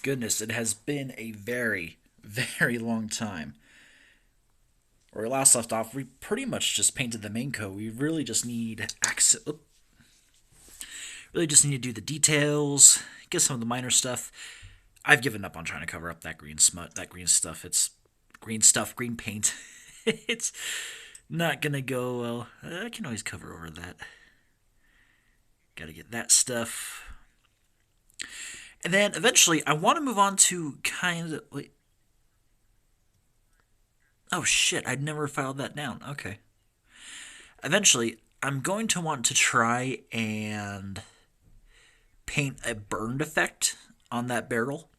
Goodness, it has been a very, very long time. Where we last left off, we pretty much just painted the main coat. We really just need access. Really just need to do the details, get some of the minor stuff. I've given up on trying to cover up that green smut, that green stuff. It's green stuff, green paint. It's not gonna go well. I can always cover over that. Gotta get that stuff. And then eventually, I want to move on to kind of. Wait. Oh shit, I'd never filed that down. Okay. Eventually, I'm going to want to try and paint a burned effect on that barrel.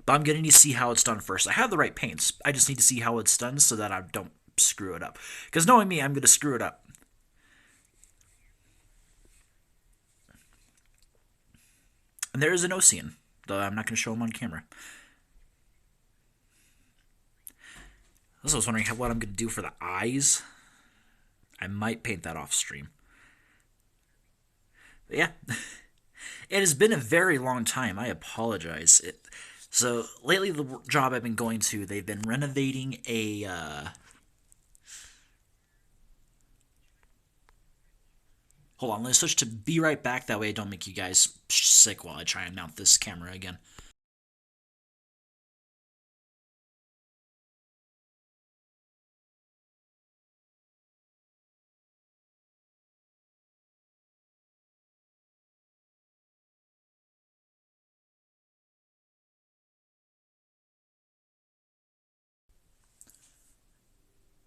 But I'm going to need to see how it's done first. I have the right paints. I just need to see how it's done so that I don't screw it up. Because knowing me, I'm going to screw it up. And there is an Ocean, though I'm not going to show him on camera. Also, I was wondering what I'm going to do for the eyes. I might paint that off stream. But yeah, it has been a very long time. I apologize. So lately, the job I've been going to, they've been renovating a. Hold on, let's switch to be right back. That way, I don't make you guys sick while I try and mount this camera again.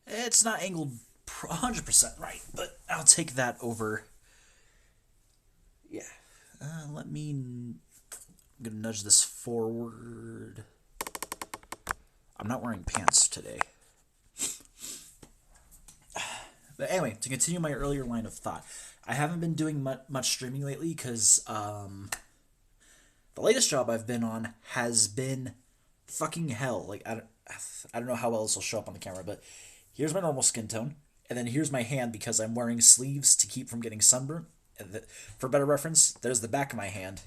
It's not angled 100% right, but I'll take that over. Yeah. Let me. I'm gonna nudge this forward. I'm not wearing pants today. But anyway, to continue my earlier line of thought, I haven't been doing much streaming lately because the latest job I've been on has been fucking hell. Like I don't know how well this will show up on the camera, but here's my normal skin tone, and then here's my hand because I'm wearing sleeves to keep from getting sunburnt. For better reference, there's the back of my hand.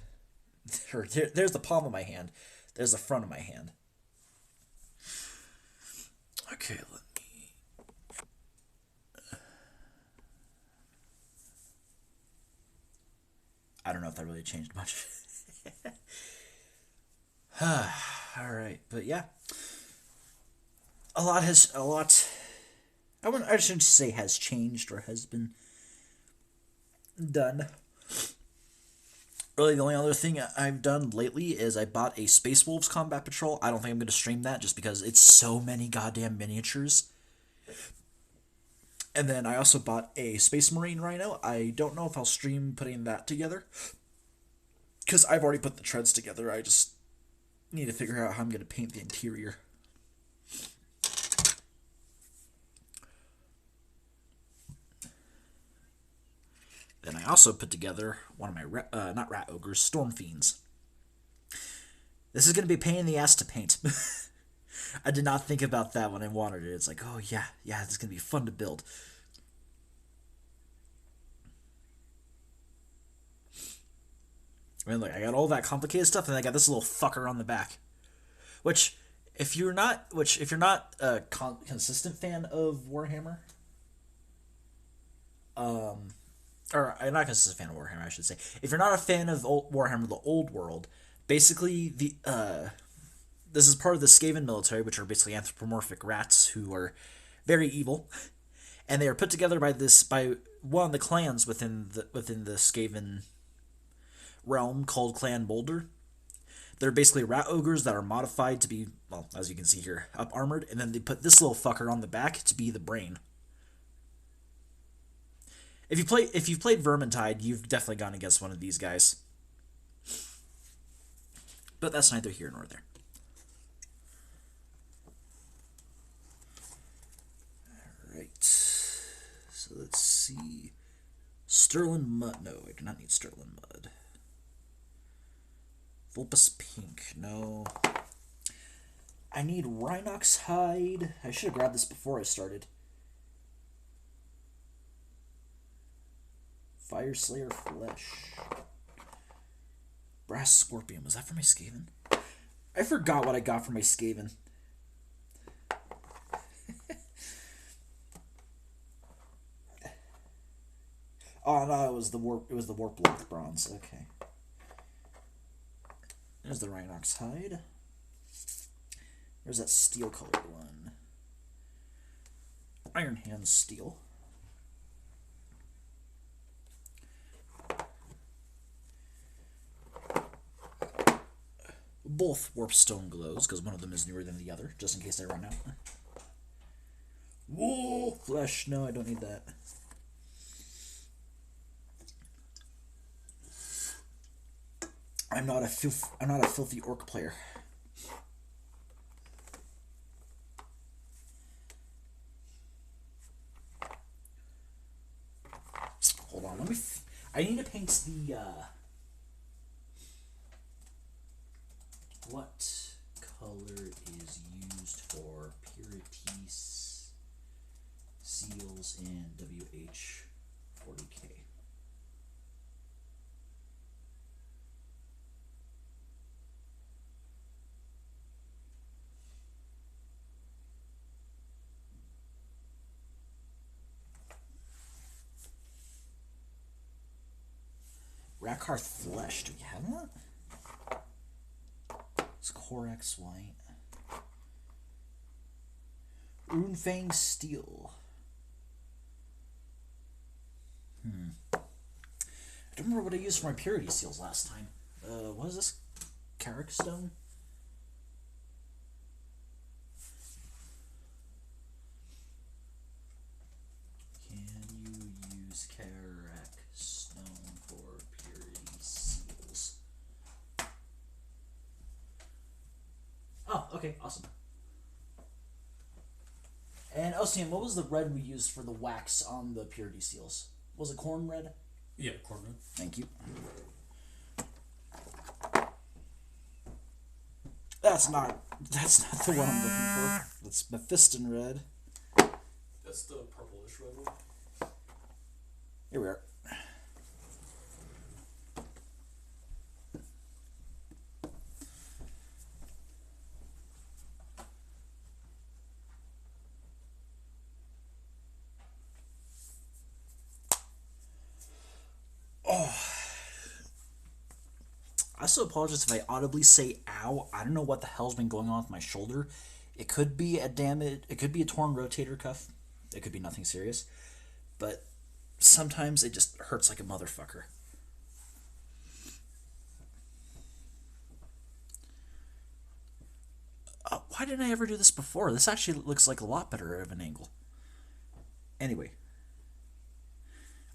There's the palm of my hand. There's the front of my hand. Okay, let me. I don't know if that really changed much. All right, but yeah, a lot. I shouldn't say has changed or has been done. Really, the only other thing I've done lately is I bought a Space Wolves Combat Patrol. I don't think I'm going to stream that just because it's so many goddamn miniatures. And then I also bought a Space Marine Rhino. I don't know if I'll stream putting that together because I've already put the treads together. I just need to figure out how I'm going to paint the interior. Then I also put together one of my, not rat ogres, storm fiends. This is going to be a pain in the ass to paint. I did not think about that when I wanted it. It's like, oh yeah, this is going to be fun to build. I mean, look, I got all that complicated stuff, and I got this little fucker on the back. Which, if you're not a consistent fan of Warhammer, or I'm not consistent fan of Warhammer, I should say. If you're not a fan of Warhammer, the old world, basically this is part of the Skaven military, which are basically anthropomorphic rats who are very evil, and they are put together by one of the clans within the Skaven realm called Clan Boulder. They're basically rat ogres that are modified to be, well, as you can see here, up armored, and then they put this little fucker on the back to be the brain. If you've played Vermintide, you've definitely gone against one of these guys. But that's neither here nor there. Alright. So let's see. Sterling Mud. No, I do not need Sterling Mud. Vulpus Pink. No. I need Rhinox Hide. I should have grabbed this before I started. Fire Slayer Flesh. Brass Scorpion. Was that for my Skaven? I forgot what I got for my Skaven. Oh no, it was the warp. It was the warp lock bronze. Okay. There's the Rhinox hide. There's that steel colored one. Iron Hand steel. Both warp stone glows because one of them is newer than the other, just in case I run out. Whoa, flesh. No, I don't need that. I'm not a filthy orc player. Hold on, let me. I need to paint the. What color is used for purity seals in WH40K? Rakarth Flesh, do we have that? It's Corax White. Runefang Steel. I don't remember what I used for my purity seals last time. What is this? Carrick Stone? Can you use Carrick Stone for purity seals? Oh, okay, awesome. And Ocean, what was the red we used for the wax on the purity seals? Was it corn red? Yeah, corn red. Thank you. That's not the one I'm looking for. That's Mephiston red. That's the purplish red one. Here we are. I also apologize if I audibly say ow. I don't know what the hell's been going on with my shoulder. It could be a torn rotator cuff. It could be nothing serious. But sometimes it just hurts like a motherfucker. Why didn't I ever do this before? This actually looks like a lot better of an angle. Anyway.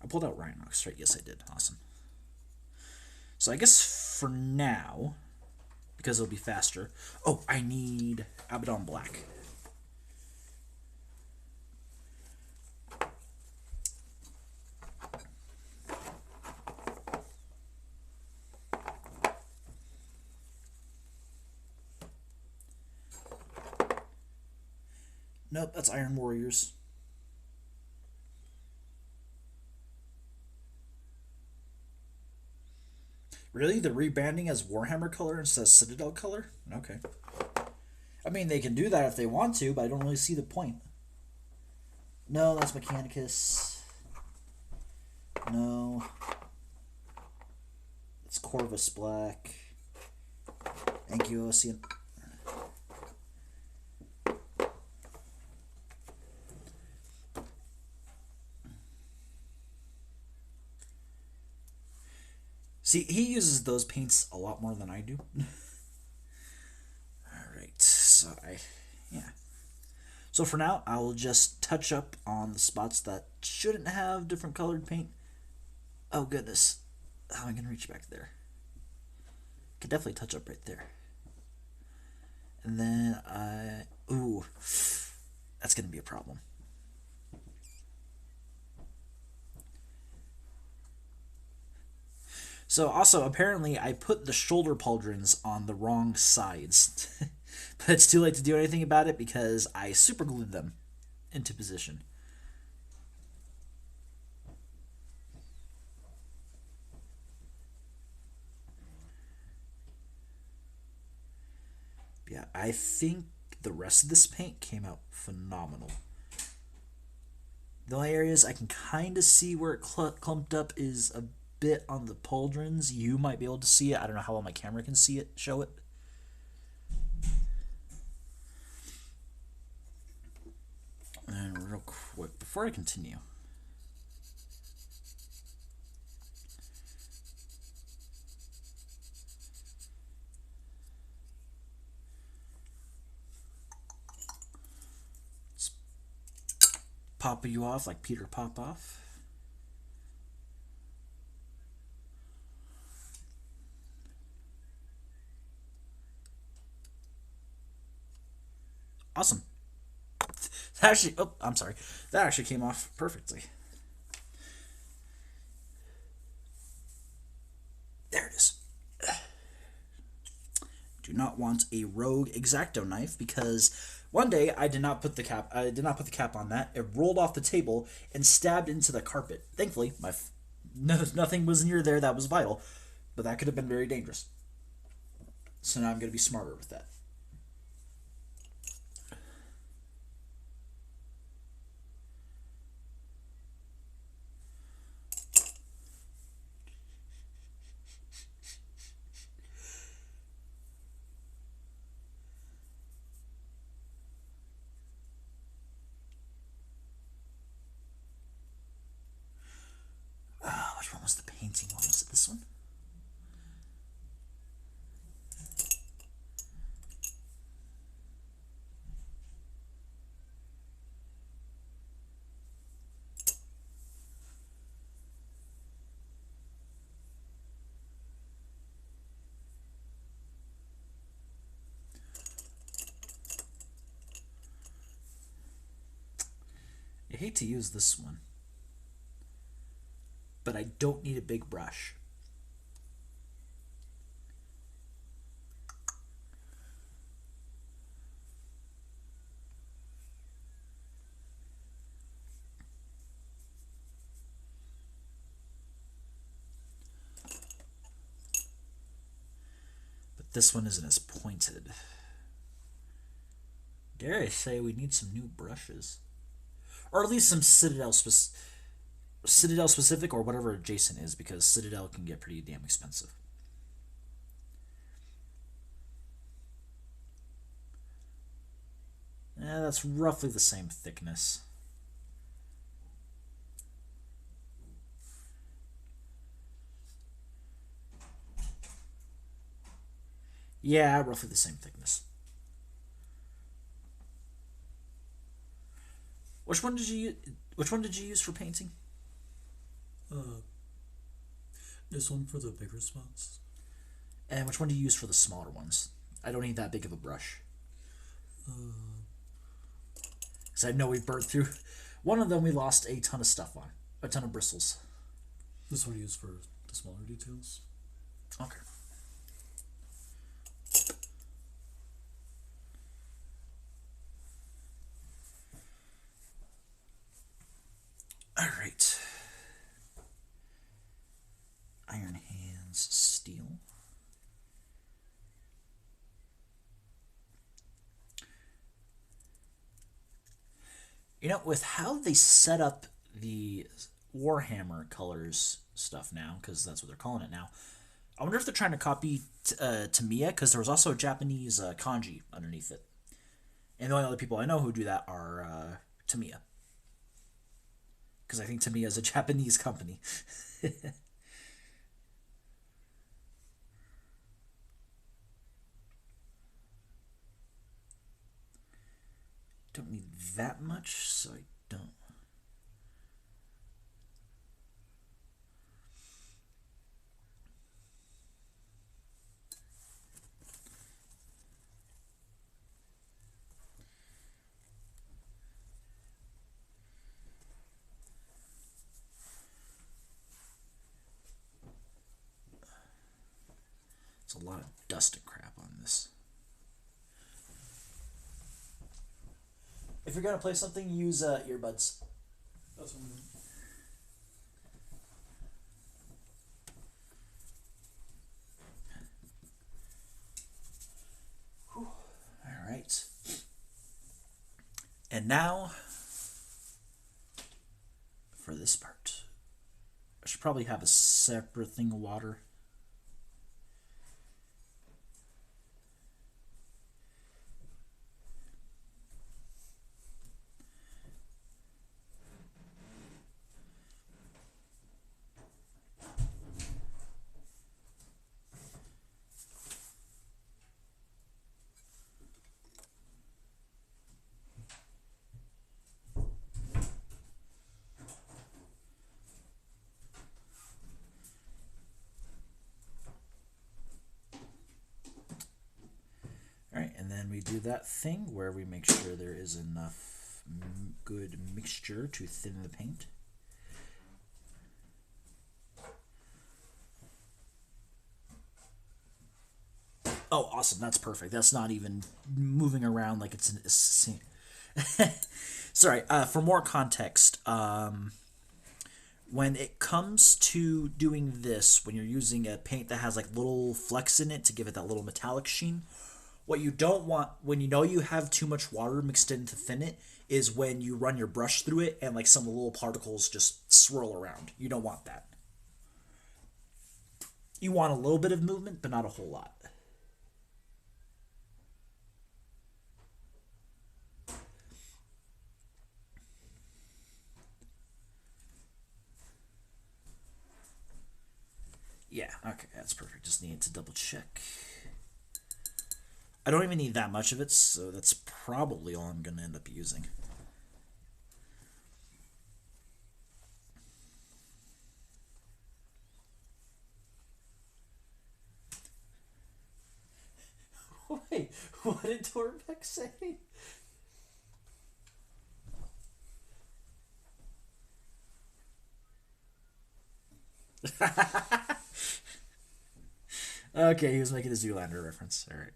I pulled out Rhinox, right? Yes, I did. Awesome. So I guess for now, because it'll be faster. Oh, I need Abaddon Black. Nope, that's Iron Warriors. Really? They're rebranding as Warhammer color instead of Citadel color? Okay. I mean, they can do that if they want to, but I don't really see the point. No, that's Mechanicus. No. It's Corvus Black. Thank you, Ocean. See, he uses those paints a lot more than I do. Alright, so yeah. So for now, I'll just touch up on the spots that shouldn't have different colored paint. Oh goodness. How am I going to reach back there? Could definitely touch up right there. And then ooh, that's going to be a problem. So also, apparently, I put the shoulder pauldrons on the wrong sides. But it's too late to do anything about it because I superglued them into position. Yeah, I think the rest of this paint came out phenomenal. The only areas I can kind of see where it clumped up is a bit on the pauldrons. You might be able to see it. I don't know how well my camera can see it, show it. And real quick, before I continue, let's pop you off like Peter Popoff. Awesome. That actually, oh, I'm sorry. That actually came off perfectly. There it is. Do not want a rogue X-Acto knife because one day I did not put the cap on that. It rolled off the table and stabbed into the carpet. Thankfully, nothing was near there that was vital, but that could have been very dangerous. So now I'm going to be smarter with that. Which one was the painting one? Was it this one? I hate to use this one, but I don't need a big brush. But this one isn't as pointed. Dare I say we need some new brushes. Or at least some Citadel specific or whatever adjacent is, because Citadel can get pretty damn expensive. Yeah, that's roughly the same thickness. Yeah, roughly the same thickness. Which one did you use for painting? This one for the bigger spots. And which one do you use for the smaller ones? I don't need that big of a brush. Because I know we've burnt through. One of them we lost a ton of stuff on. A ton of bristles. This one I use for the smaller details. Okay. Alright. Iron Hands Steel. You know, with how they set up the Warhammer colors stuff now, because that's what they're calling it now, I wonder if they're trying to copy Tamiya, because there was also a Japanese kanji underneath it. And the only other people I know who do that are Tamiya. Because I think Tamiya is a Japanese company. Don't need that much, so I don't. It's a lot of dust and crap on this. If you're gonna play something, use earbuds. That's one. Whew. And now, for this part, I should probably have a separate thing of water. Alright, and then we do that thing where we make sure there is enough good mixture to thin the paint. Oh, awesome. That's perfect. That's not even moving around like it's an... Sorry, for more context, when it comes to doing this, when you're using a paint that has like little flecks in it to give it that little metallic sheen, what you don't want when you know you have too much water mixed in to thin it is when you run your brush through it and like some of the little particles just swirl around. You don't want that. You want a little bit of movement, but not a whole lot. Yeah, okay, that's perfect. Just need to double check. I don't even need that much of it, so that's probably all I'm going to end up using. Wait, what did Torbeck say? Okay, he was making a Zoolander reference. All right.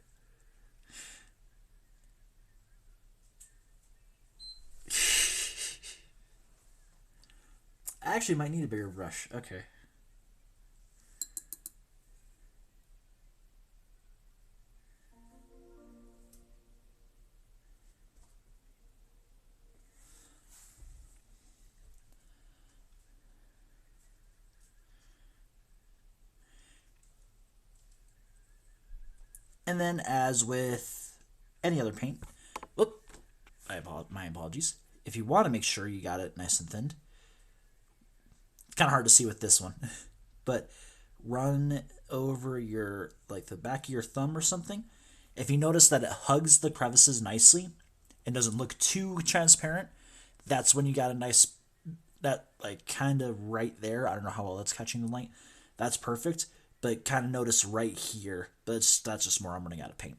I actually might need a bigger brush. Okay. And then, as with any other paint, whoop, my apologies. If you want to make sure you got it nice and thinned, it's kind of hard to see with this one, but run over your, like the back of your thumb or something. If you notice that it hugs the crevices nicely and doesn't look too transparent, that's when you got a nice, that like kind of right there. I don't know how well that's catching the light. That's perfect. But kind of notice right here. But that's just more I'm running out of paint.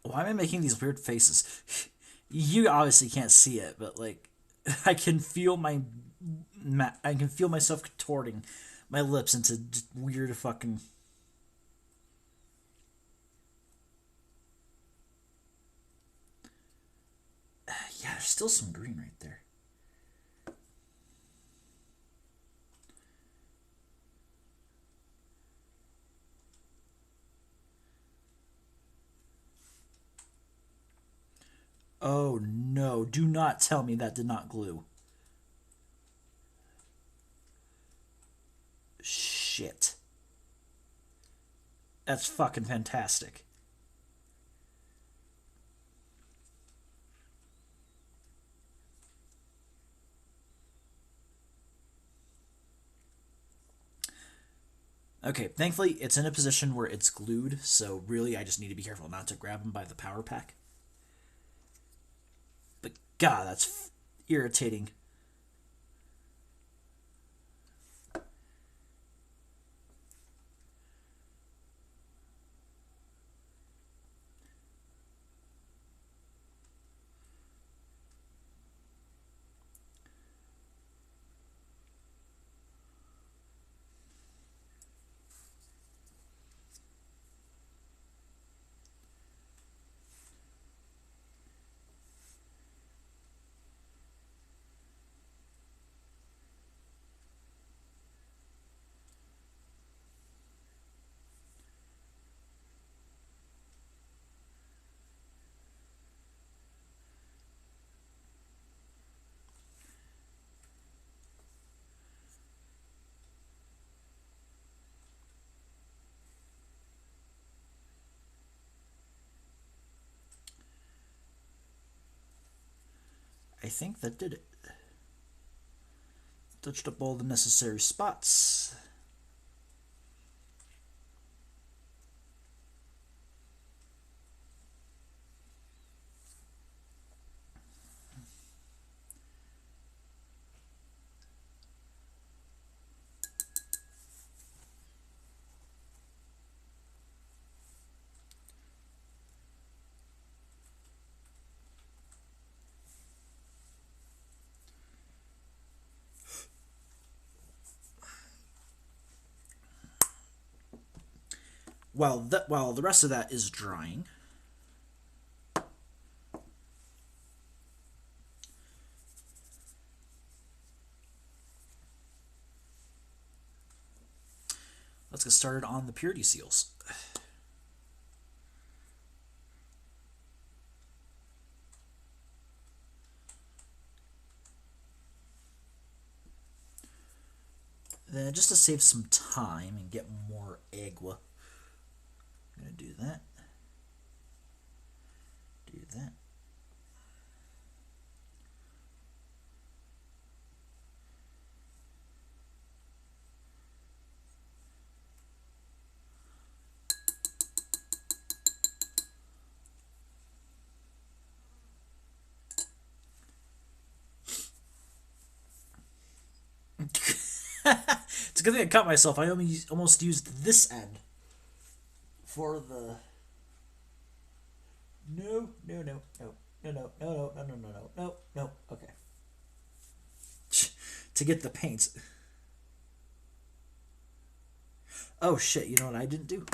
Why am I making these weird faces? You obviously can't see it, but like, I can feel I can feel myself contorting my lips into just weird fucking. Yeah, there's still some green right there. Oh no, do not tell me that did not glue. Shit. That's fucking fantastic. Okay, thankfully it's in a position where it's glued, so really I just need to be careful not to grab him by the power pack. But god, that's irritating. I think that did it. Touched up all the necessary spots. While the rest of that is drying, let's get started on the purity seals. Then, just to save some time and get more agua, I'm going to do that. Do that. It's a good thing I cut myself. I almost used this end for the. No. Okay. To get the paints. Oh shit! You know what I didn't do?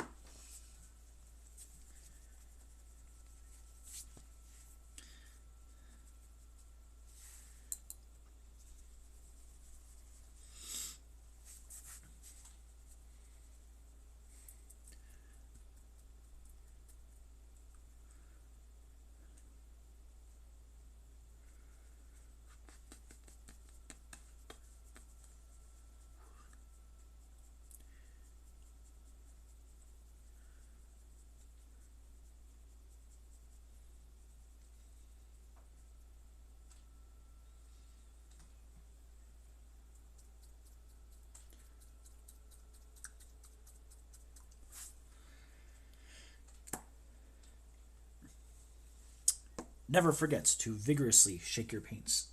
Never forget to vigorously shake your paints.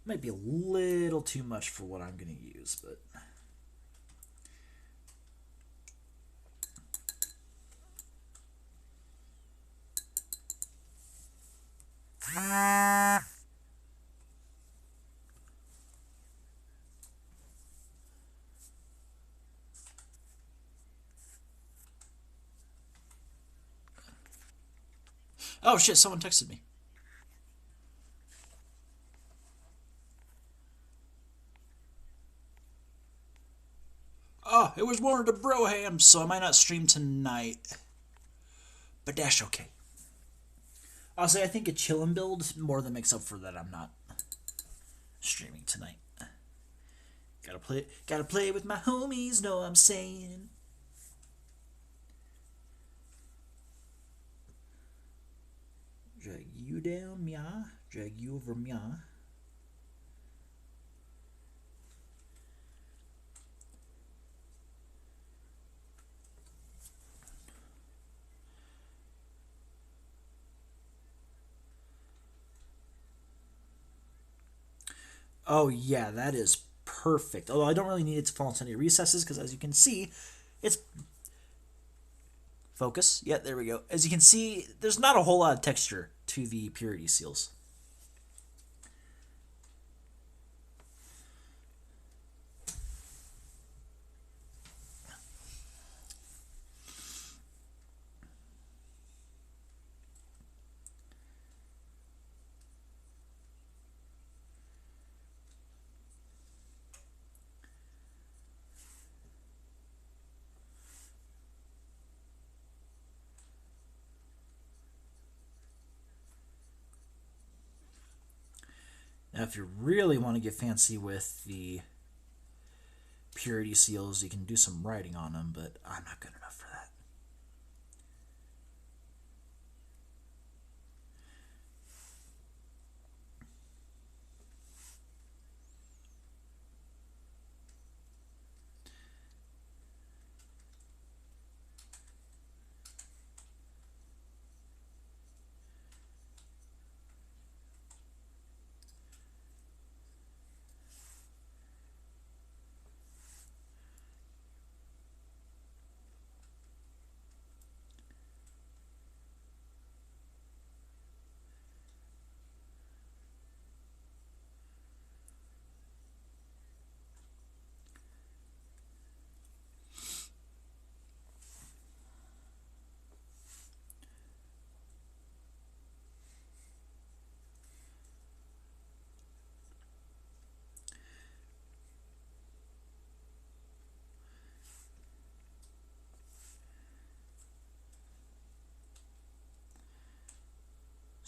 Might be a little too much for what I'm going to use, but... Oh shit, someone texted me. Oh, it was one of the brohams, so I might not stream tonight. But that's okay. I'll say I think a chillin' build more than makes up for that I'm not streaming tonight. Gotta play with my homies, know what I'm saying. Drag you down, Mia. Drag you over, Mia. Oh yeah, that is perfect. Although I don't really need it to fall into any recesses because as you can see, it's... Focus. Yeah, there we go. As you can see, there's not a whole lot of texture to the purity seals. Now, if you really want to get fancy with the purity seals, you can do some writing on them, but I'm not good enough for that.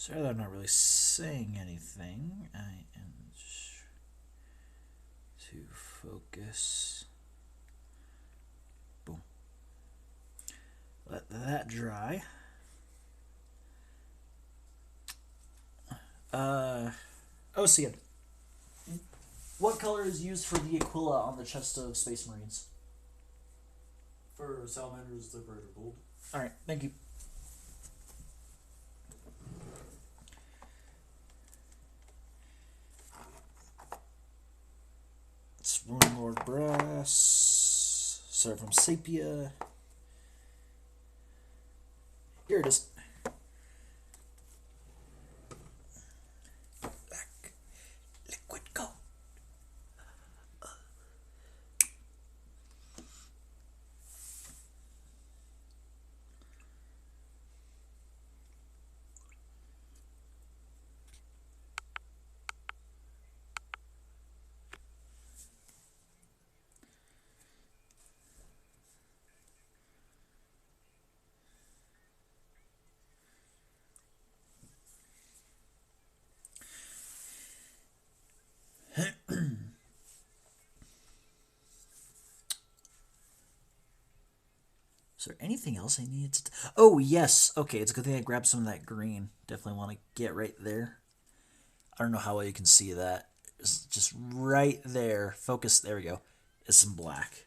Sorry that I'm not really saying anything. I am to focus. Boom. Let that dry. Ocean. What color is used for the Aquila on the chest of Space Marines? For Salamanders, the brighter gold. Alright, thank you. Spoon Lord Brass. Servum Sepia. Here it is. Black liquid gold. Is there anything else I need to... Oh, yes. Okay, it's a good thing I grabbed some of that green. Definitely want to get right there. I don't know how well you can see that. It's just right there. Focus. There we go. It's some black.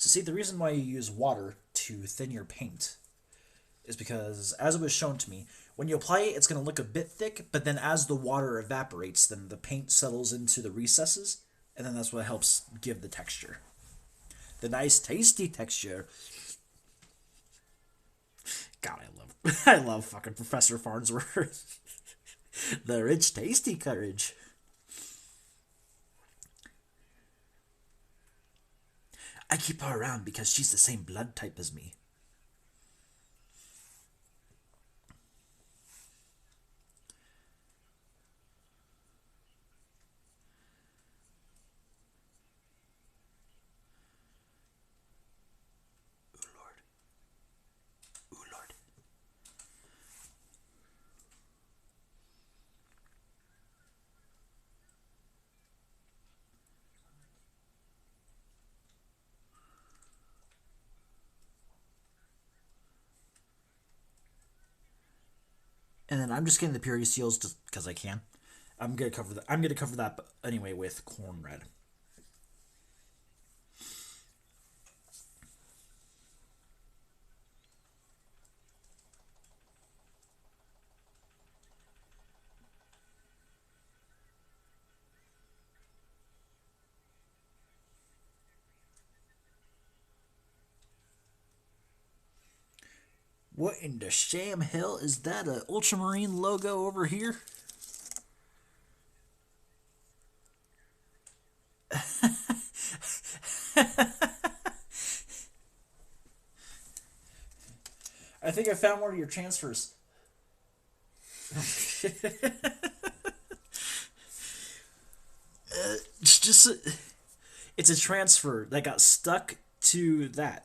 So see, the reason why you use water to thin your paint is because, as it was shown to me, when you apply it, it's going to look a bit thick, but then as the water evaporates, then the paint settles into the recesses, and then that's what helps give the texture. The nice, tasty texture. God, I love, I love fucking Professor Farnsworth. The rich, tasty courage. I keep her around because she's the same blood type as me. Ooh, Lord. Ooh, Lord. And then I'm just getting the purity seals just because I can. I'm gonna cover that. I'm gonna cover that anyway with corn red. What in the sham hell is that? A Ultramarine logo over here? I think I found one of your transfers. It's just it's a transfer that got stuck to that.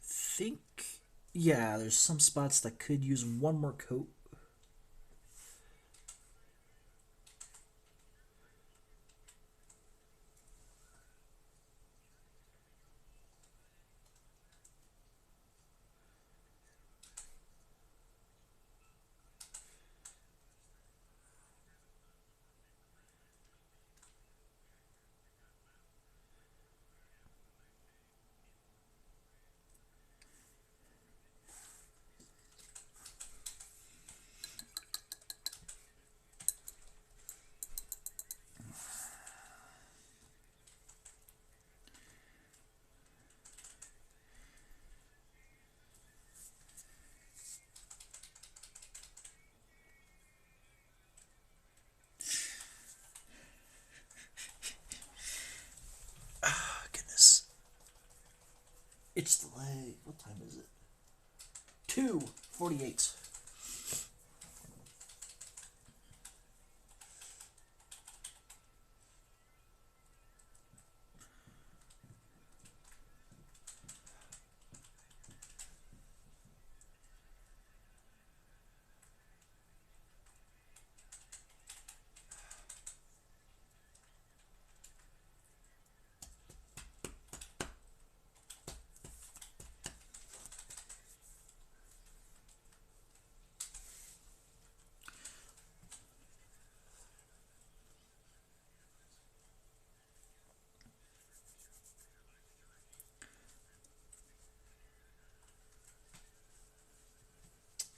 Think yeah, there's some spots that could use one more coat. Oh, goodness. It's late. What time is it? 2:48.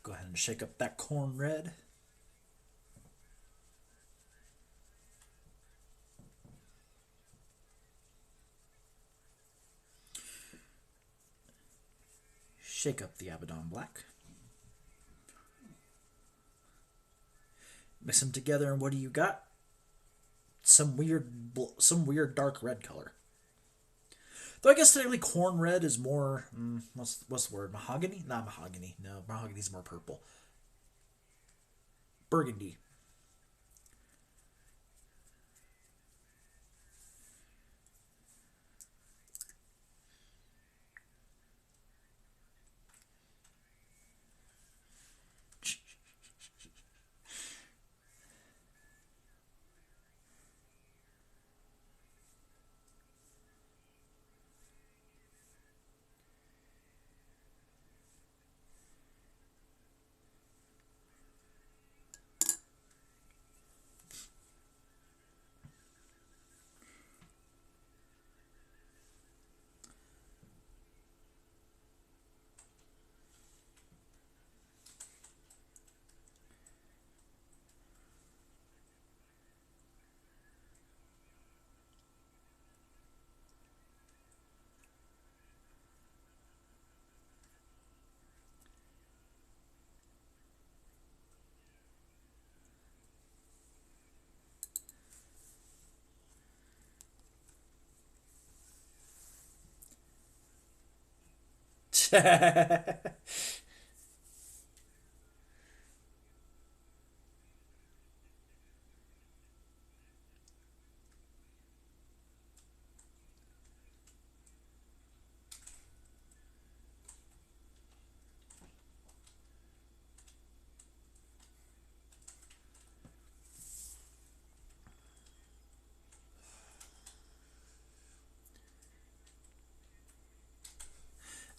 Go ahead and shake up that corn red. Shake up the Abaddon Black. Mix them together, and what do you got? Some weird dark red color. Though I guess technically corn red is more what's the word? Mahogany? Not mahogany. No, mahogany's more purple. Burgundy.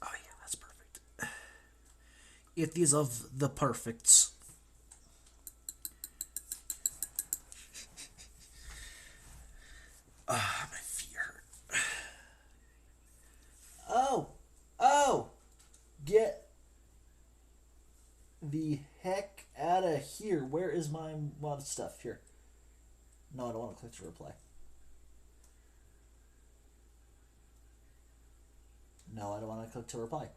Oh yeah, that's perfect. It is of the perfects. Ah, my feet hurt. Oh, oh, get the heck out of here. Where is my stuff here? No, I don't want to click to reply. No, I don't want to click to reply.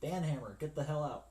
Banhammer, get the hell out.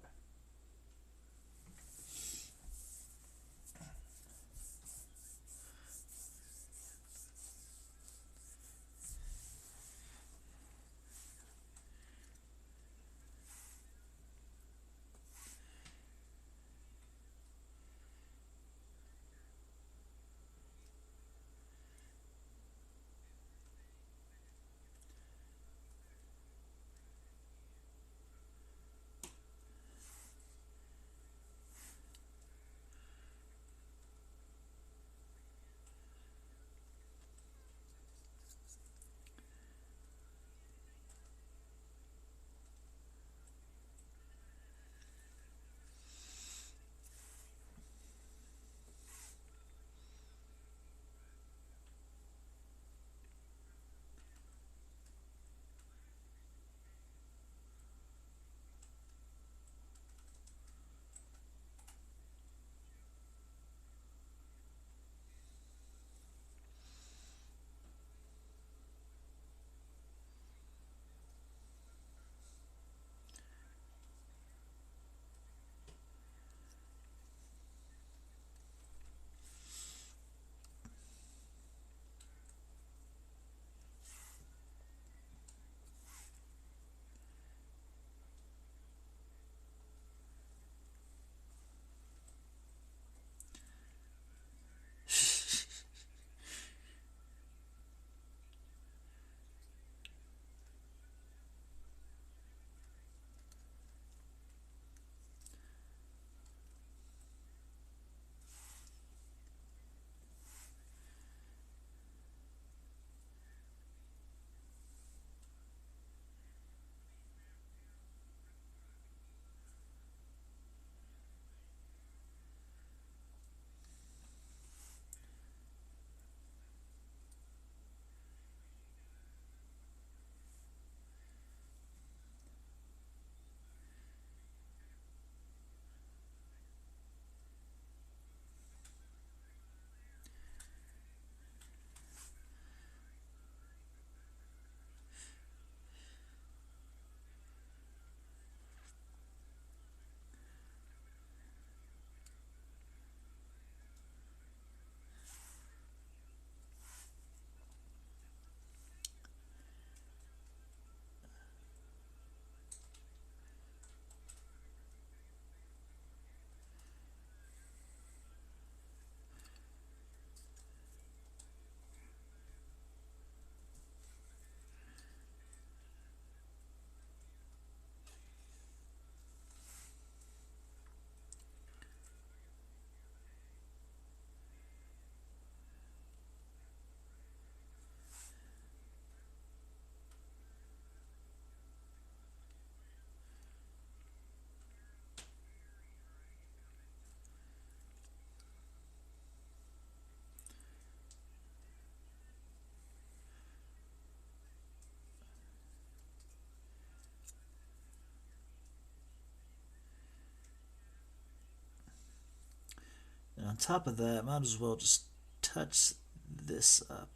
And on top of that, might as well just touch this up.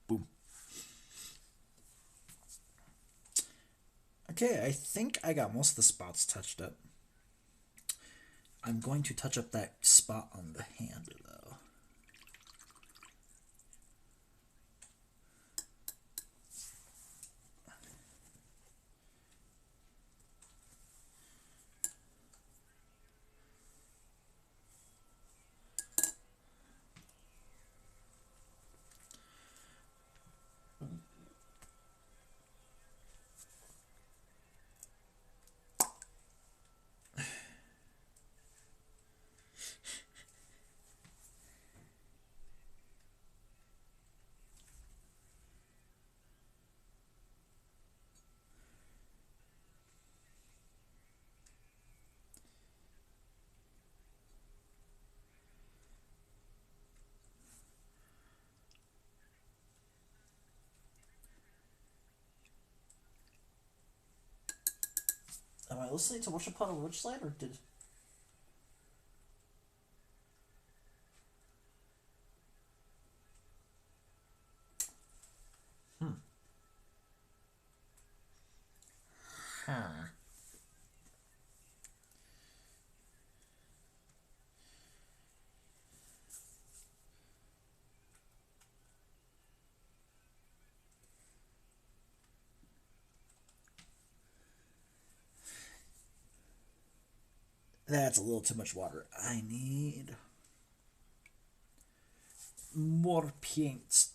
Boom. Okay, I think I got most of the spots touched up. I'm going to touch up that spot on the hand, though. Am I listening to Once Upon a Witchlight, or did... Huh. That's a little too much water. I need more paint.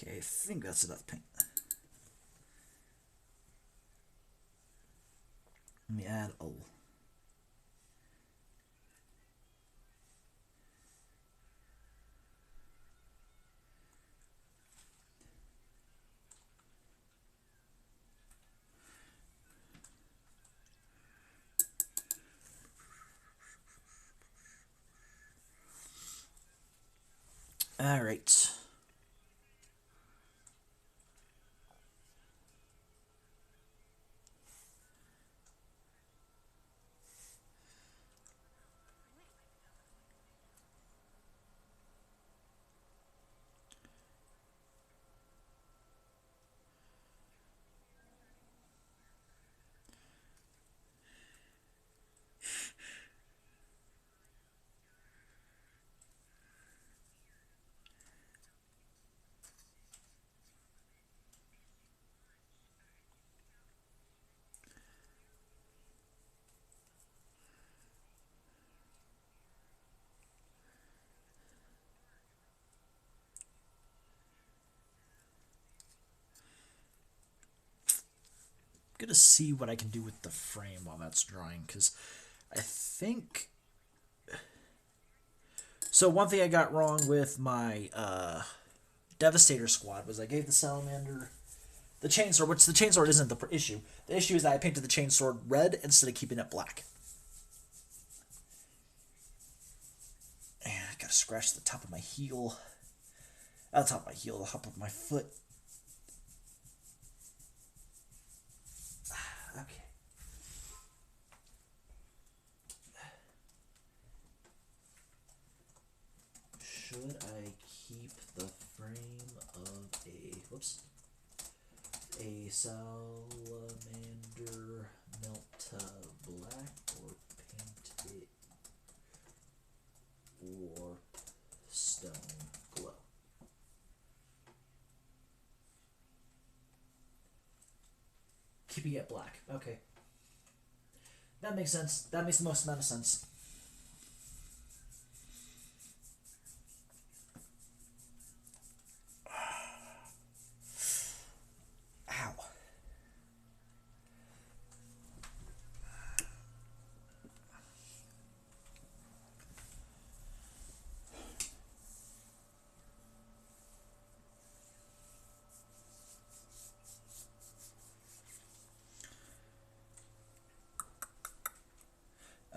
Okay, I think that's enough paint. Let me add a... All right. I'm gonna see what I can do with the frame while that's drying, because I think. So one thing I got wrong with my Devastator squad was I gave the salamander the chainsword, which the chainsword isn't the issue. The issue is that I painted the chainsword red instead of keeping it black. And I gotta scratch the top of my heel. Not the top of my heel, the top of my foot. Okay. Should I keep the frame of a salamander melt black, or paint it warp stone glow? Keeping it black. Okay. That makes sense. That makes the most amount of sense. Ow.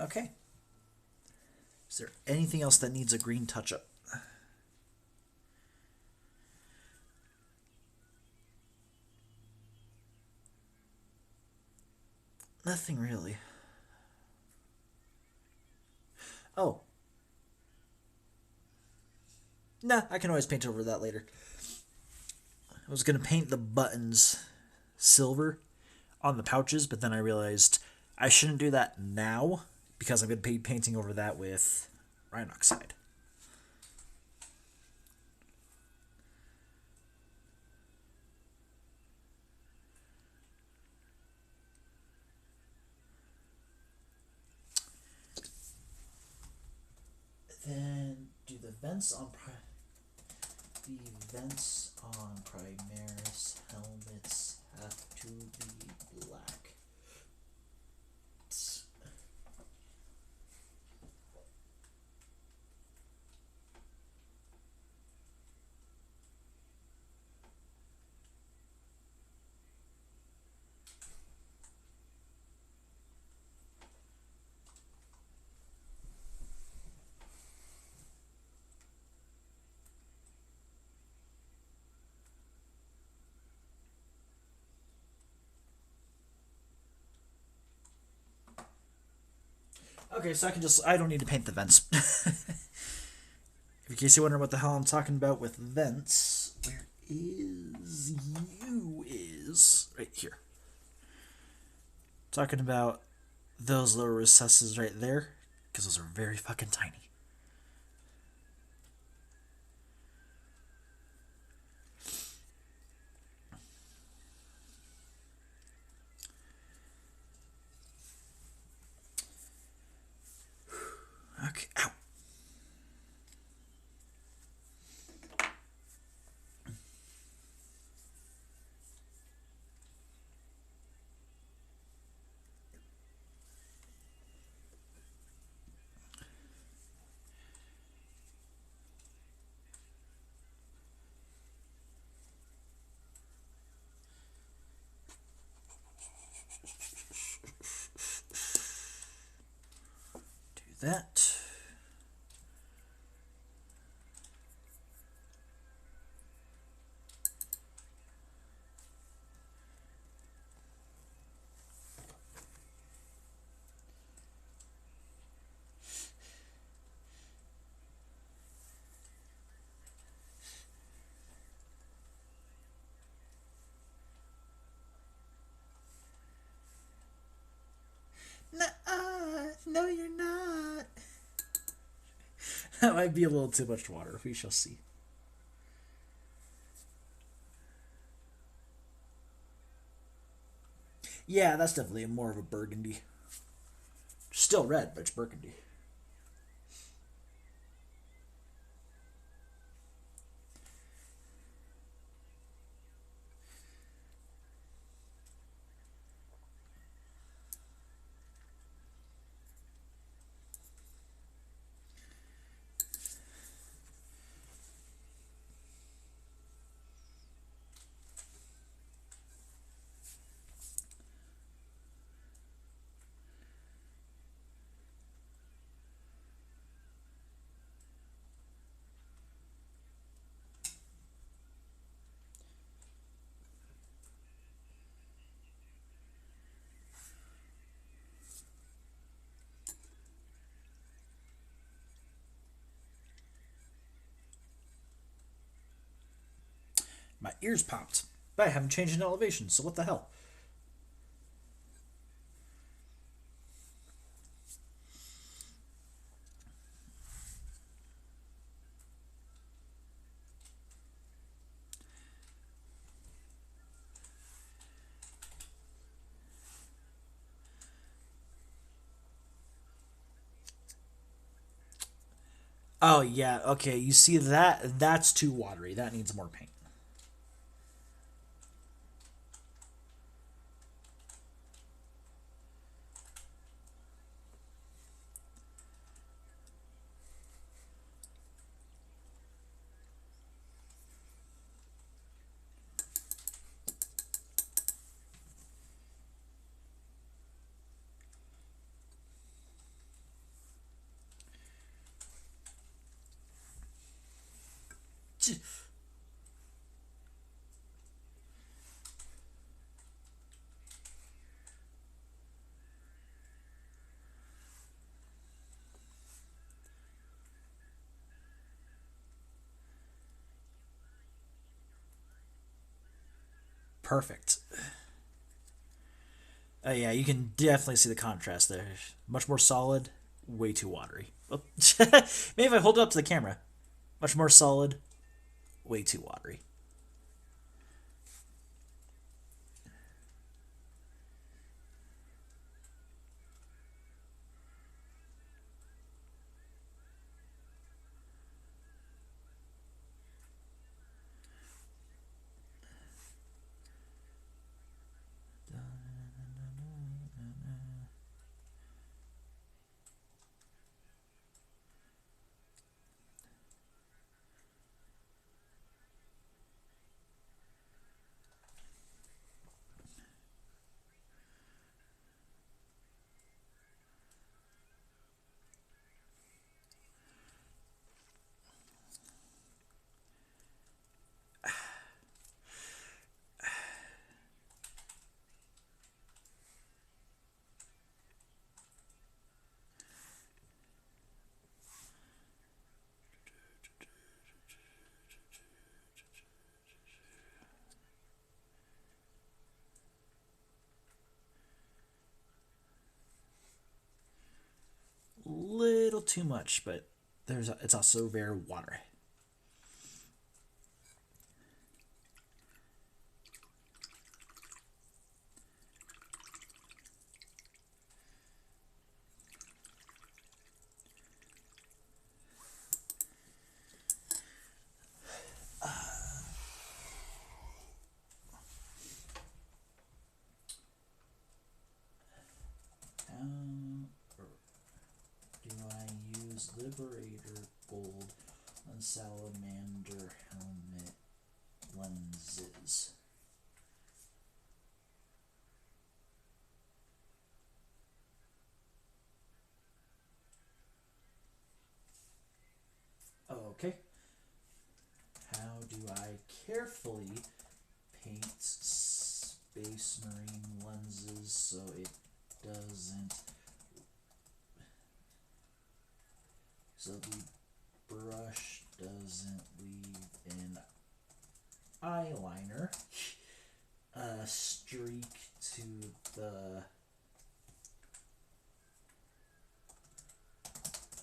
Okay. Is there anything else that needs a green touch-up? Nothing really. Oh. Nah, I can always paint over that later. I was going to paint the buttons silver on the pouches, but then I realized I shouldn't do that now because I'm going to be painting over that with Rhinoxide. Then do the vents on Primaris helmets have to be black. Okay, so I don't need to paint the vents. In case you're wondering what the hell I'm talking about with vents, where is you is right here. Talking about those little recesses right there, because those are very fucking tiny. Okay, ow. Do that. That might be a little too much water. We shall see. Yeah, that's definitely more of a burgundy. Still red, but it's burgundy. My ears popped. But I haven't changed in elevation, so what the hell? Oh yeah, okay. You see that? That's too watery. That needs more paint. Perfect. Yeah, you can definitely see the contrast there. Much more solid, way too watery. Oh. Maybe if I hold it up to the camera. Much more solid, way too watery. Little too much, but it's also very watery. Do I use Liberator Gold on Salamander Helmet lenses? Okay. How do I carefully paint Space Marine lenses so it doesn't, so the brush doesn't leave an eyeliner streak to the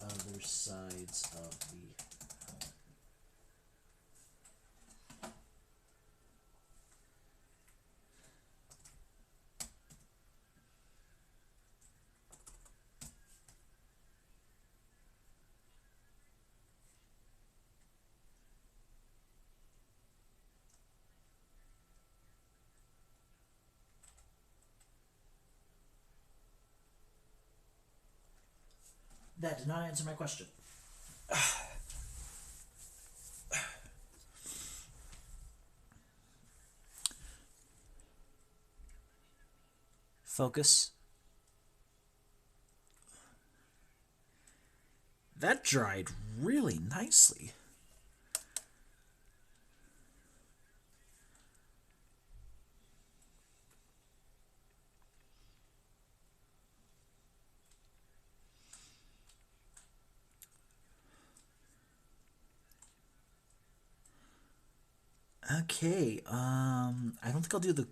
other other sides of the... That did not answer my question. Focus. That dried really nicely. Okay, I don't think I'll do the...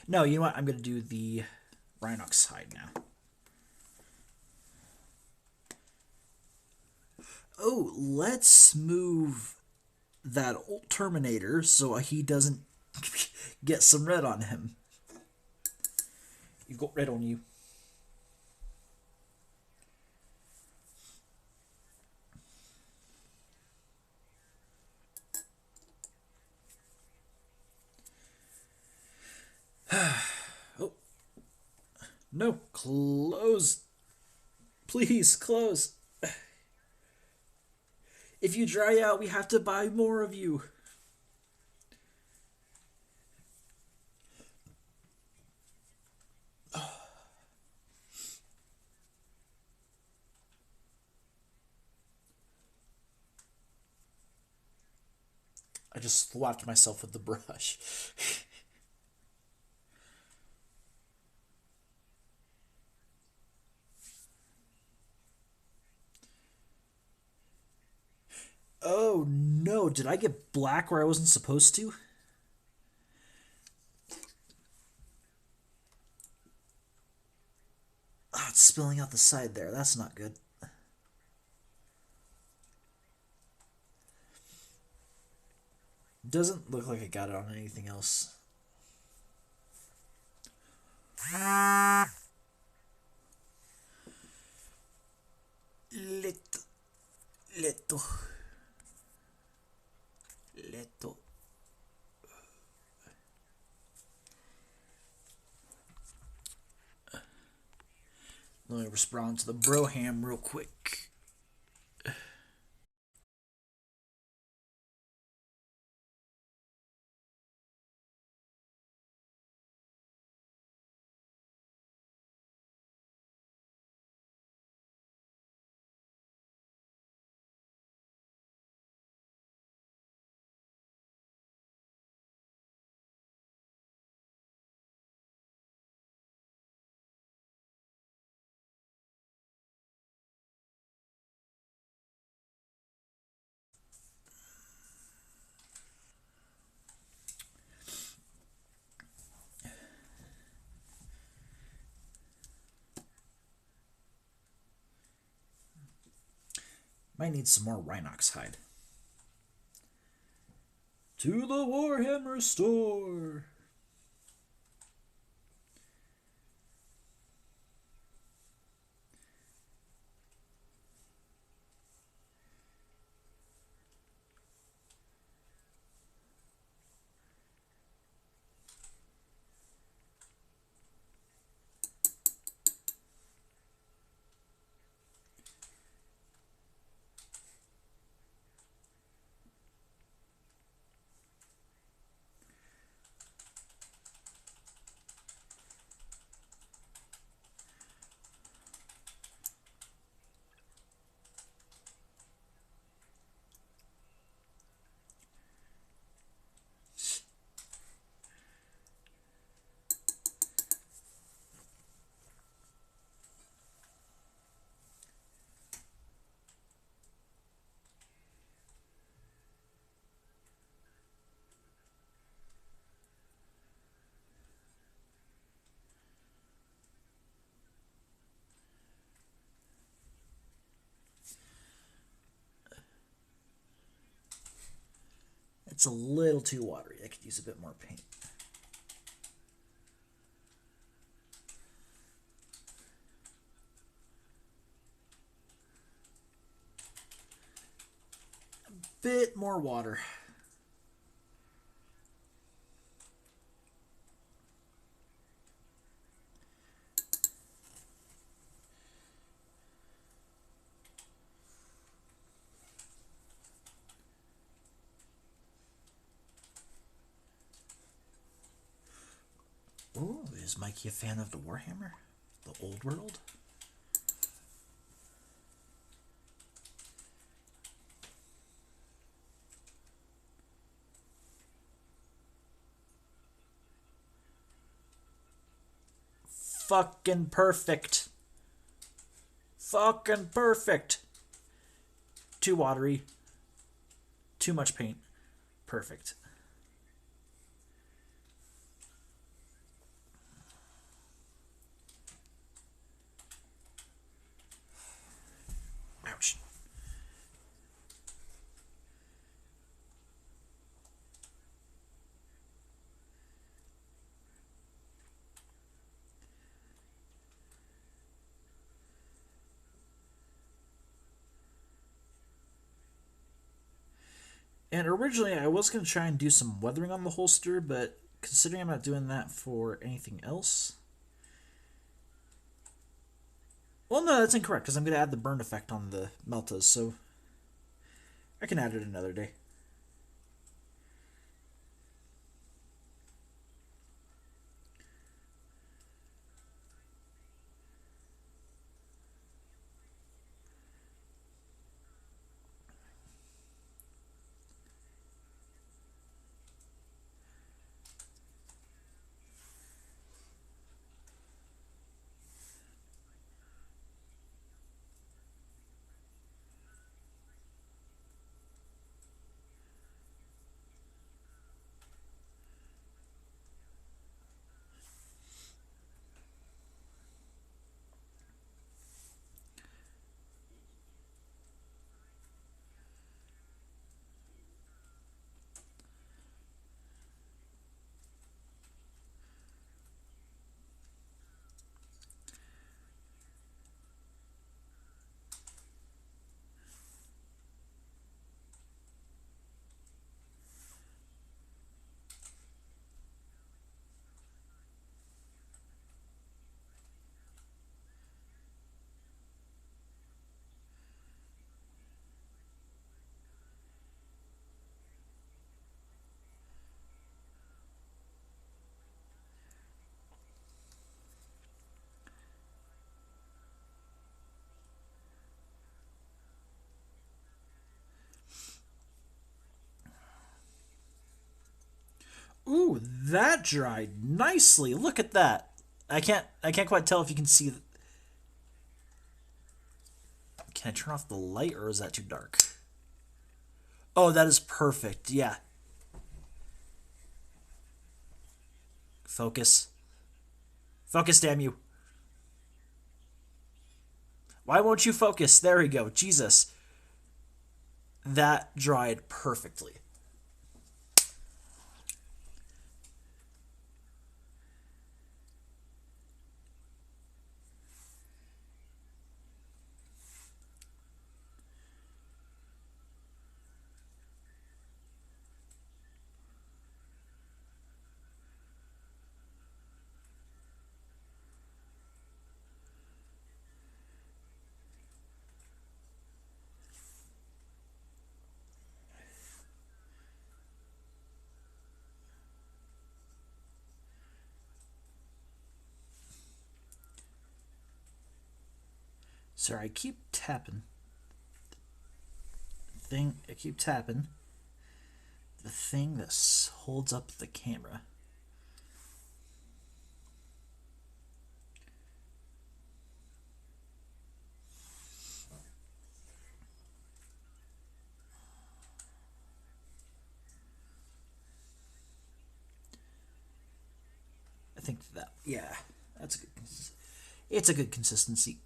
No, you know what? I'm going to do the Rhinox hide now. Oh, let's move that old Terminator so he doesn't get some red on him. You've got red on you. Oh. No, close. Please, close. If you dry out, we have to buy more of you. I just slapped myself with the brush. Oh no, did I get black where I wasn't supposed to? Oh, it's spilling out the side there. That's not good. Doesn't look like I got it on anything else. Leto. Leto. Leto. Let me respond to the Broham real quick. Might need some more Rhinox hide. To the Warhammer store! It's a little too watery. I could use a bit more paint. A bit more water. Ooh, is Mikey a fan of the Warhammer? The old world? Fucking perfect. Fucking perfect. Too watery. Too much paint. Perfect. Ouch. And originally I was going to try and do some weathering on the holster, but considering I'm not doing that for anything else... Well, no, that's incorrect, because I'm going to add the burn effect on the Meltas, so I can add it another day. Ooh, that dried nicely. Look at that. I can't quite tell if you can see. Can I turn off the light or is that too dark? Oh, that is perfect. Yeah. Focus. Focus, damn you. Why won't you focus? There we go. Jesus. That dried perfectly. Sorry, I keep tapping. I keep tapping. The thing that holds up the camera. I think that, yeah, that's a good. It's a good consistency.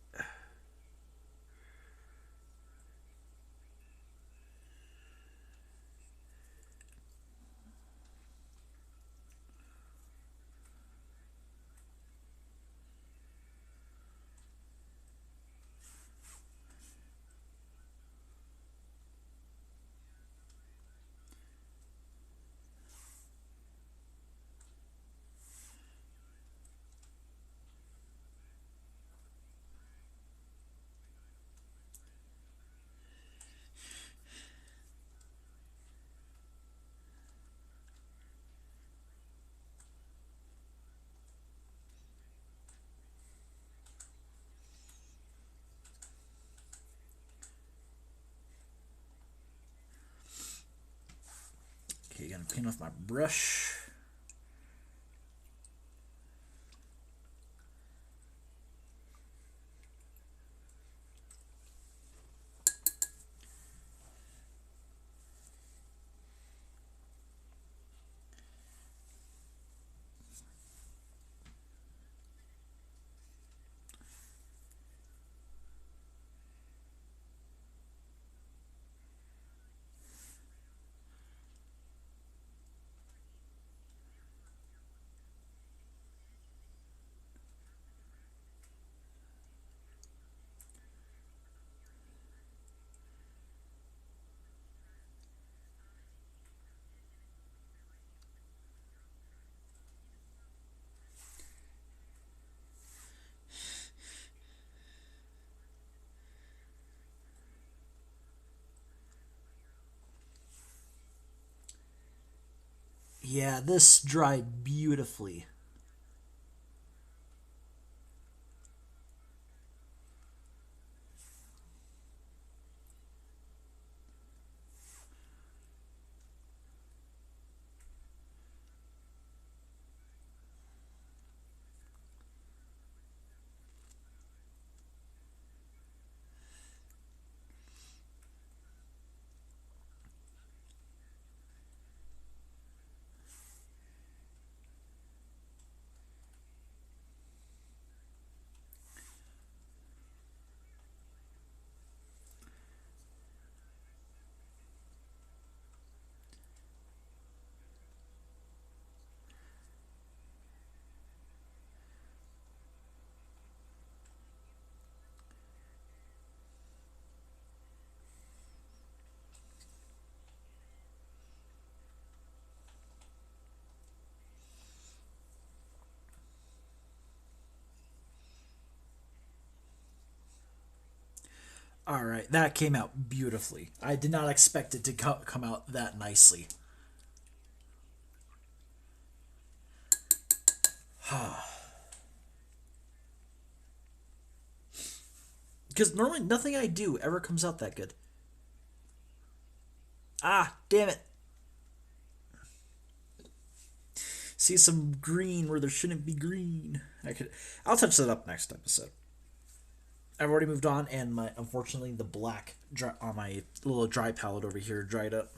Clean off my brush. Yeah, this dried beautifully. All right, that came out beautifully. I did not expect it to come out that nicely. Because normally nothing I do ever comes out that good. Ah, damn it. See some green where there shouldn't be green. I'll touch that up next episode. I've already moved on, and my unfortunately the black on my little dry palette over here dried up.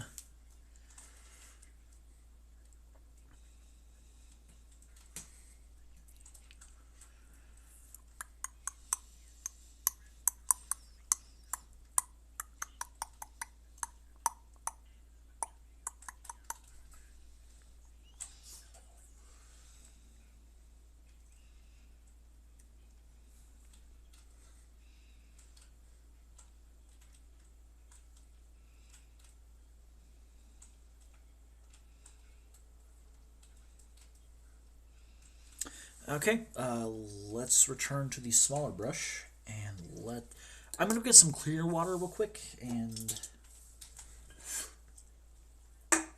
Okay, let's return to the smaller brush and let. I'm gonna get some clear water real quick and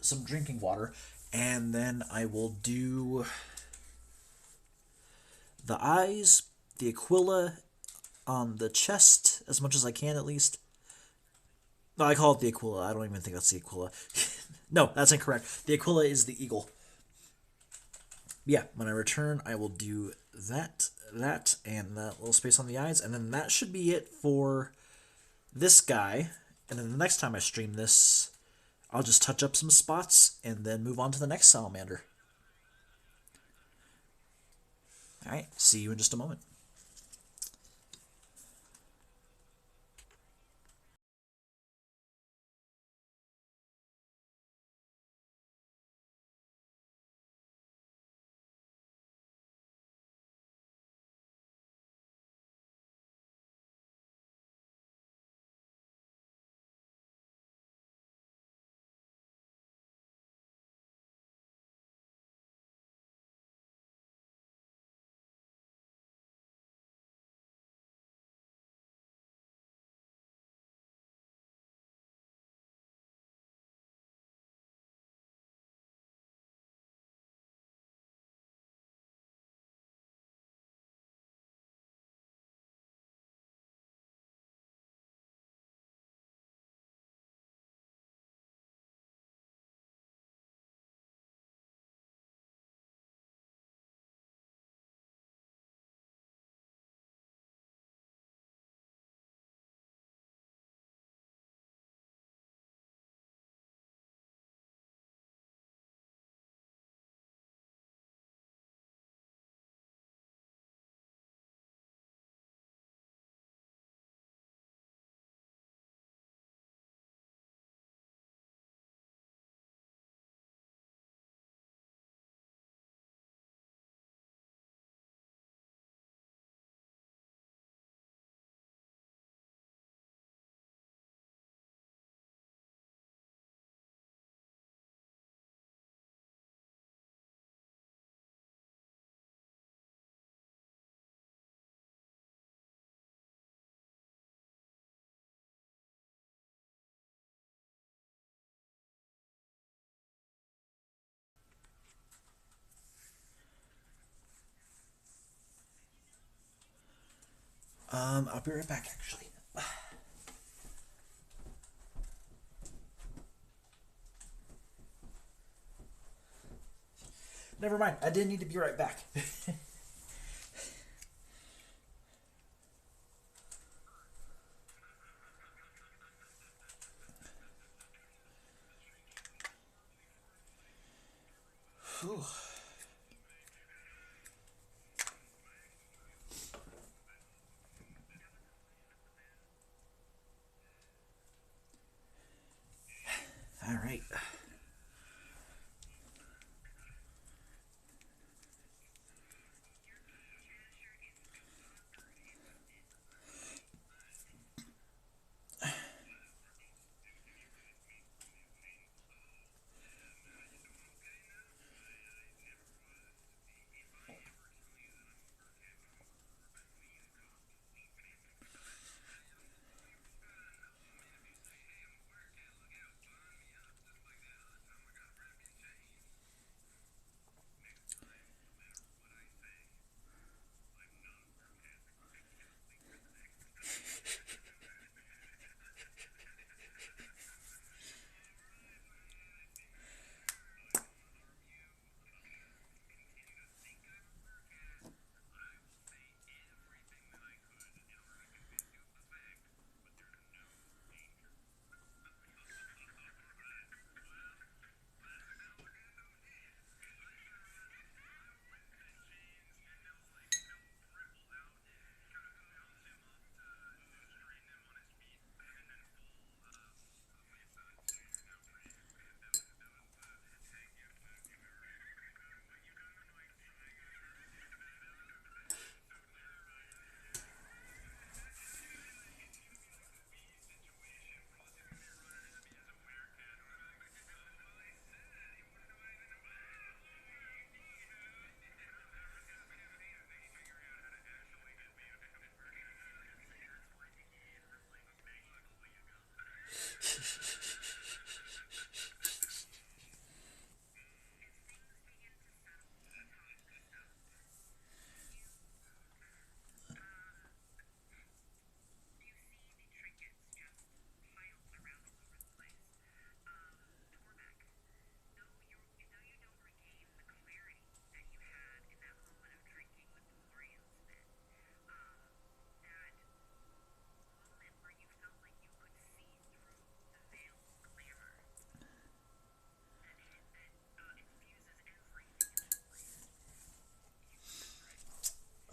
some drinking water, and then I will do the eyes, the Aquila on the chest as much as I can at least. No, I call it the Aquila. I don't even think that's the Aquila. No, that's incorrect. The Aquila is the eagle. Yeah, when I return, I will do that, and that little space on the eyes, and then that should be it for this guy. And then the next time I stream this, I'll just touch up some spots and then move on to the next salamander. Alright, see you in just a moment. I'll be right back, actually. Never mind. I didn't need to be right back. Whew. All right.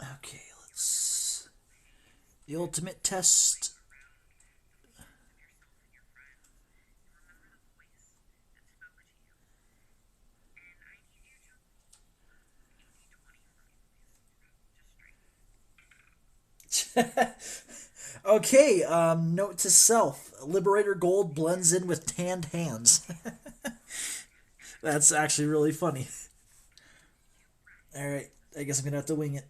Okay, let's. The ultimate test. Okay, note to self. Liberator Gold blends in with tanned hands. That's actually really funny. Alright, I guess I'm gonna have to wing it.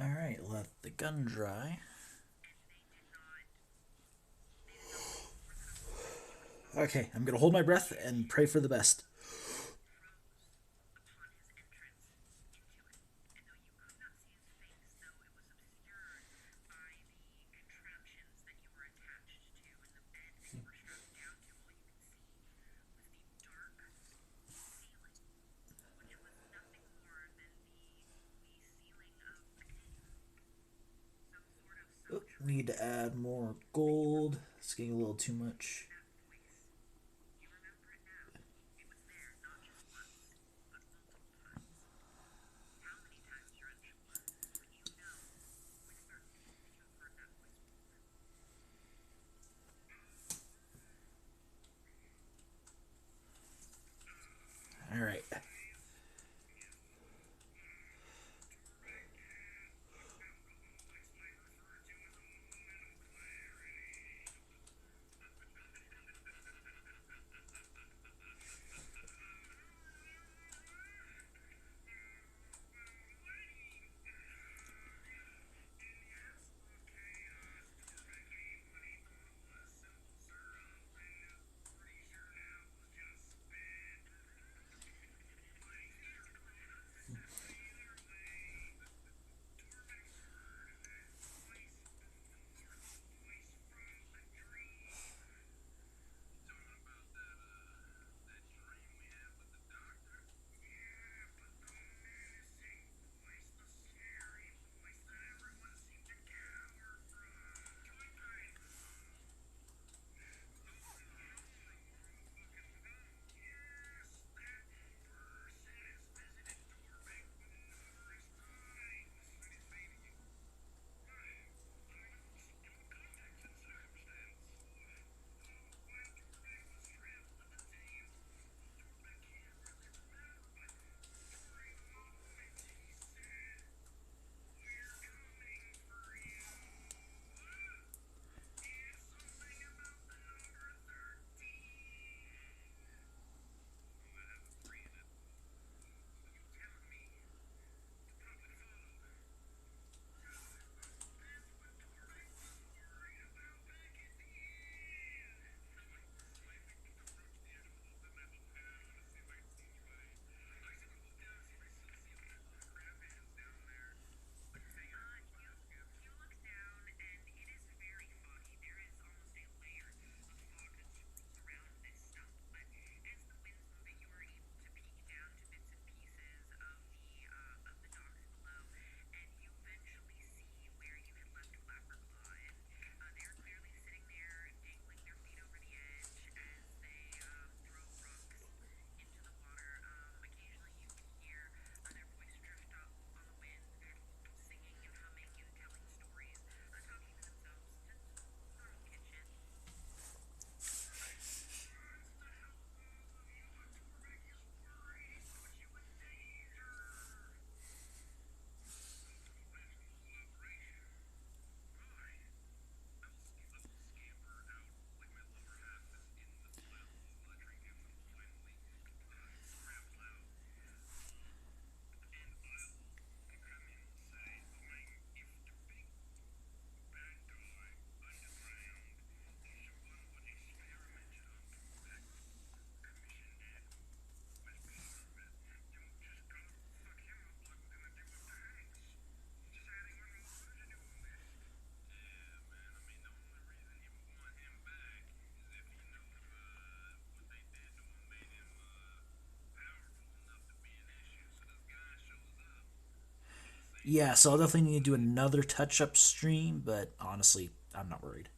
Alright, let the gun dry. Okay, I'm gonna hold my breath and pray for the best. Oh, need to add more gold. It's getting a little too much. Yeah, so I'll definitely need to do another touch up stream, but honestly, I'm not worried.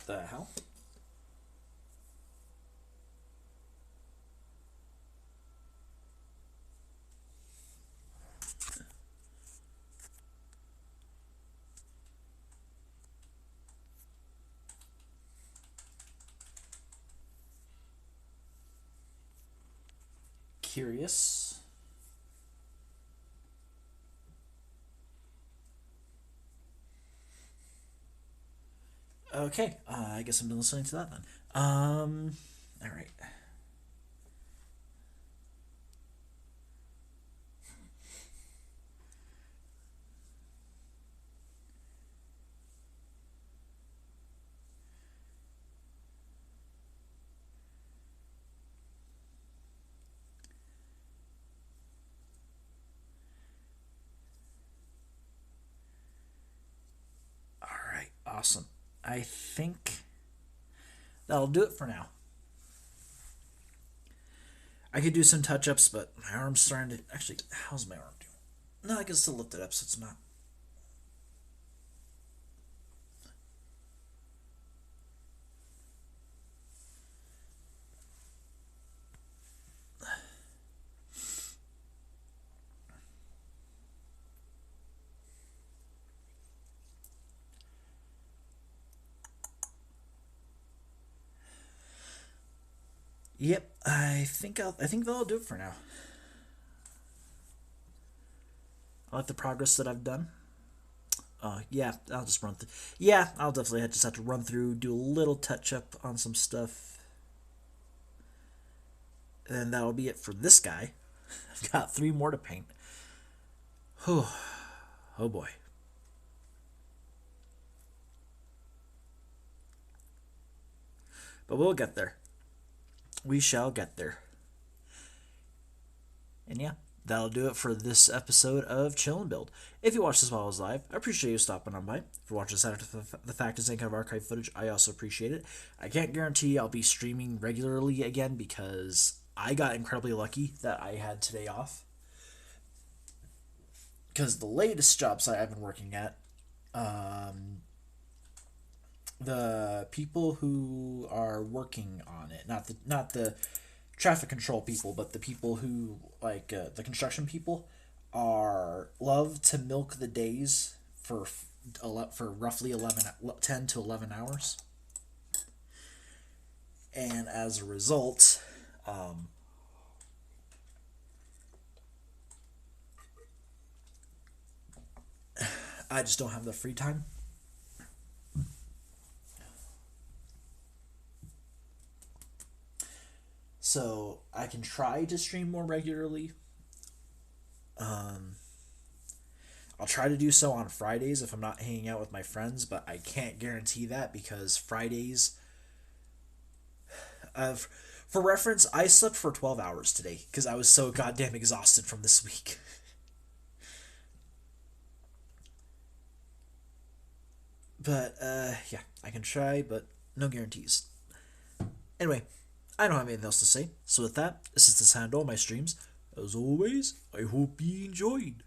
The hell? Curious. Okay, I guess I've been listening to that then. All right. All right, awesome. I think that'll do it for now. I could do some touch ups, but my arm's starting to. Actually, how's my arm doing? No, I can still lift it up, so it's not. Yep, I think that'll do it for now. I like the progress that I've done. Yeah, I'll just run through. Yeah, I'll definitely just have to run through, do a little touch up on some stuff, and that'll be it for this guy. I've got three more to paint. Oh, oh boy. But we'll get there. We shall get there. And yeah, that'll do it for this episode of Chill and Build. If you watched this while I was live, I appreciate you stopping on by. If you're watching this after the fact is any kind of archive footage, I also appreciate it. I can't guarantee I'll be streaming regularly again because I got incredibly lucky that I had today off. Because the latest job site I've been working at, the people who are working on it, not the traffic control people, but the people who the construction people are love to milk the days for roughly 10 to 11 hours, and as a result, I just don't have the free time. So I can try to stream more regularly. I'll try to do so on Fridays if I'm not hanging out with my friends, but I can't guarantee that because Fridays. For reference, I slept for 12 hours today because I was so goddamn exhausted from this week. But yeah, I can try, but no guarantees. Anyway, I don't have anything else to say. So with that, this is the sound of all my streams. As always, I hope you enjoyed.